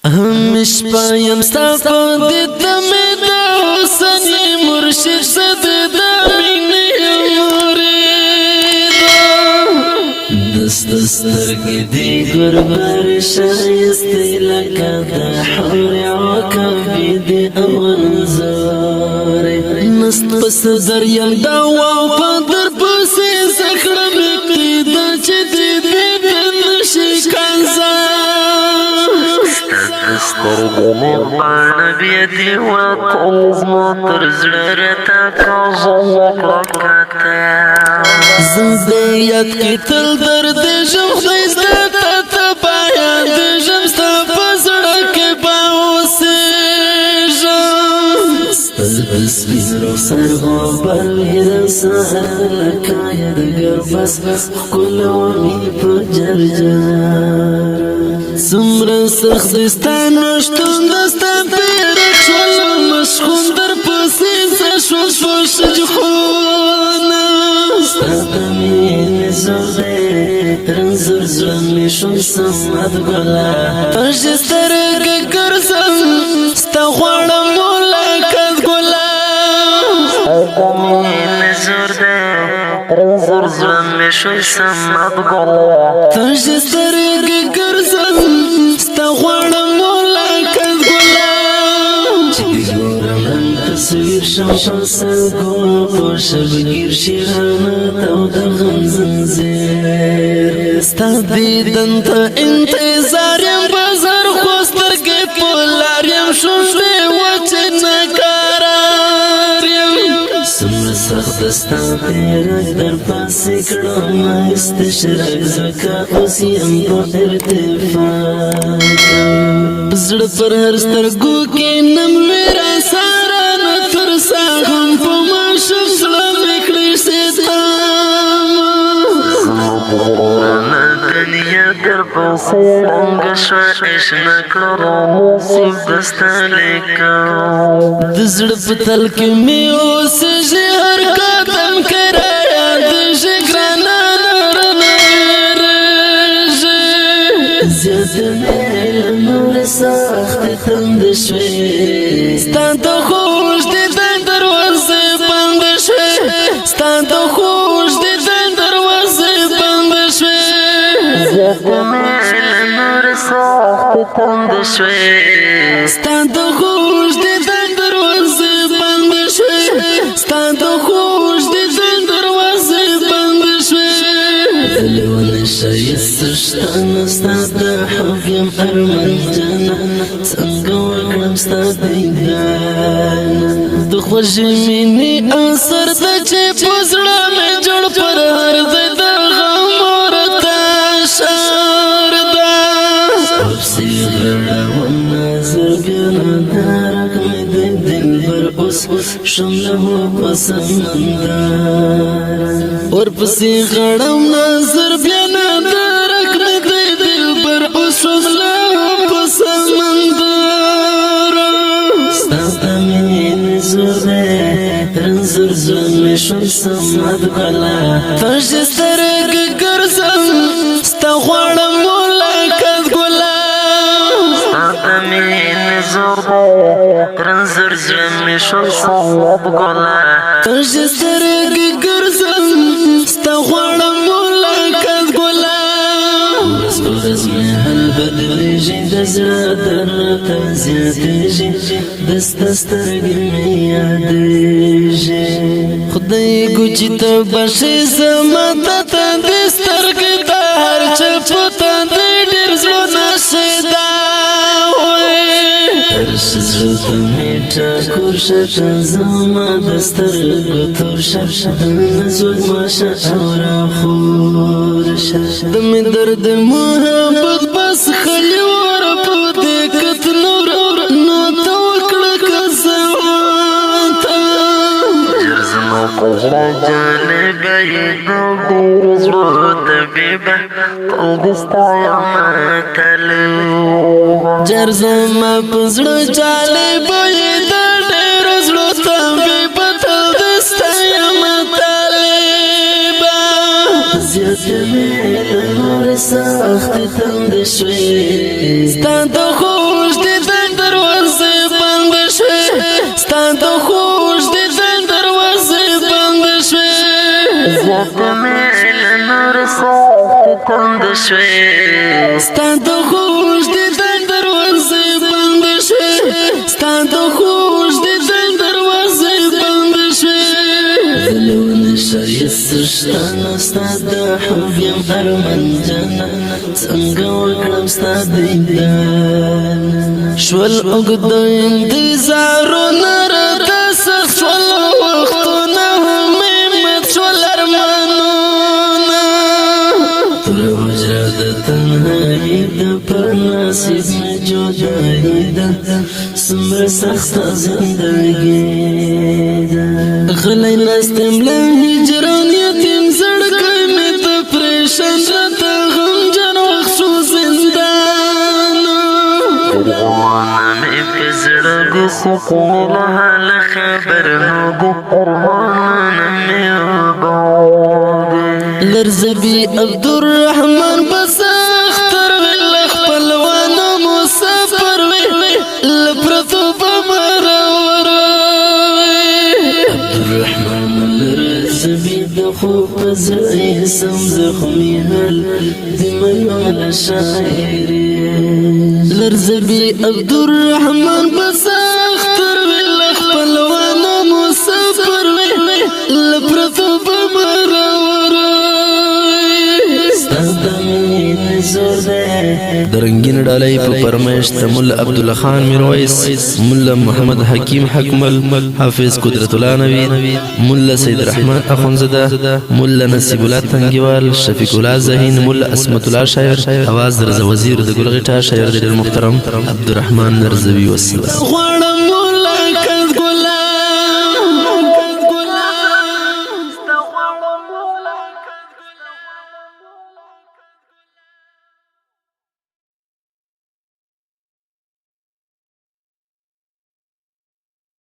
همیش پایم ستا په دید می دا حسن مرشد صد دا مینه موریدا دست سترګې دی ګربر شایسته لکه د حور عکبې دی امنزار نست پس دریم دا واو په در پسې زخړم اقتدا چې دی نشي کنزار سترګې پاڼه بیا دی وکړل زما تر زړه راته کاږه کړه زنده یاد کې تل درد ژم خدای زده ته پایا د ژم ستا په زړه کې به اوسېږم ستا سپین رخسار غبار وي د سهار لکه یادګار بس ښکلا ومې په جرجر څومره سخت دی ستا نشتون د ستا پیرک شول مشخون در پسې څه شول شجخونه ستا د مینې زور دی رنځور زړه مې شول سمت ګله تش سترګې ګرځم ستا غواړم ملاقات ګله ستا د مینې زور دی رنځور زړه مې شول سمت ګله تش سترګې ګرځم ستا غواړم ملاقات ګله چې ګورم تصویر شم په سرګو په شبګیر شیرانه تو د غم زنځیر ستا دیدن ته انتظار یم بازار خو سترګې په لار یم شوشوې وچې نه قرار یم څومره سخت ستا پیرک در پاسې کړم استشراق ځکه اوس یم په ارتفاع زړه پر هر سترګو کې نم وې راساره نه تر سا هم په ماشوم زړه مې کړې ستامه دنیا در پسې ړنګه شوه اشنا کړه نصیب دستا لیکم د زړه په تل کې مې اوسېږي هر قدم کې رایادېږي ګرانه نرنه وېرېږي زیاته مې له نورې سختې تندې شوې ستا د خوږ دیدن دروازې بندې شوې ستا د خوږ دیدن دروازې بندې شوې زیاته مې له نورې سختې تندې شوې ستا د خوږ دیدن دروازې بندې شوې ستا د خوږ دیدن دروازې بندې شوې لیونه ښایسته شته نه ستا د حب یم ارمان جانه څنګه وکړم ستا دیدن د خوږې مینې اثر ده چې په زړه مې جوړ پر هر ځای د غم ورته شار ده پسې غړوم نظر بیا ندارک مې د دلبر اوس شم له په سمندر ورپسې غړوم نظر بیا ندارک مې د دلبر اوس شم له په سمندر ستا د مینې زور دی رنځور زړه مې شول سمت ګله تش سترګې ګرځم ستا غواړم ملاقات ګله ستا د مینې زور دی رنځور زړه مې شول سمت ګله تش سترګې ګرځم ستا غواړم ملاقات ګله ورځ په ورځ مې حال بدلېږي د زړه درته زیاتېږي د ستا سترګې مې یادېږي خدای ګوچې ته بښې زما ته تندې سترګې ته هر چا په تندې ډېر زړونه شیدا هر شي زړه ته مې ټکور شه زما د سترګو تور شه د نزول ماشه او راخور شه د مې درد محبت بس خلی ور په دې کت نور نو ته وکړه قسمته ژر زما په زړه جالبه یې ډېرو زړو طبیبه تل دې ستایم طالبه جر زما په زړه جالبه یې د ډېرو زړو طبیبه تل دې ستایم طالبه زیاته مې له نورې سختې تندې شوې ستا د خوږ د خوش د دروازې بند شوې زیات مې له نور سخت تند شوې ستا د خوش د دروازې بند شوې ستا د خوش د دروازې بند شوې زلون شایست شتا نستا د حب یم ارمن جانا څنګه وکړم ستا دیدن شول اوږد انتظارونه راته سخت شول وختونه همت شول ارمانونه توره حجره د تنهایي ده پر نصیب مې جدایي ده څومره سخته زندګي ده غلی ناست یم له هجران یتیم زړګی مې ته پریشان راته غمجن وخت شو زندان زمانه مې په زړه دې څوک مې له حاله خبر نه دي ارمانونه مې وباندې لرزبي عبدالرحمن بس اختر وی لخپلوانو مسافر وی لپرتو بمراوروي عبدالرحمن لرزبي د خوب په زړه سم زخمي هل د مینو له شاعري لرزبي عبدالرحمن بس اختر وی لخپلوانو مسافر وی لپرتو بمراوروي درنګین ډالۍ په پرمېش ته مولا عبدالله خان میرویس مولا محمد حکیم حکمل حافظ قدرت الله نوید مولا سید رحمان اخونزده مولا نصیب الله تنگیوال شفیق الله زهین مولا اسمت الله شاعر اواز درز وزیر د ګلغټا شاعر د محترم عبدالرحمن نرزوی وسلام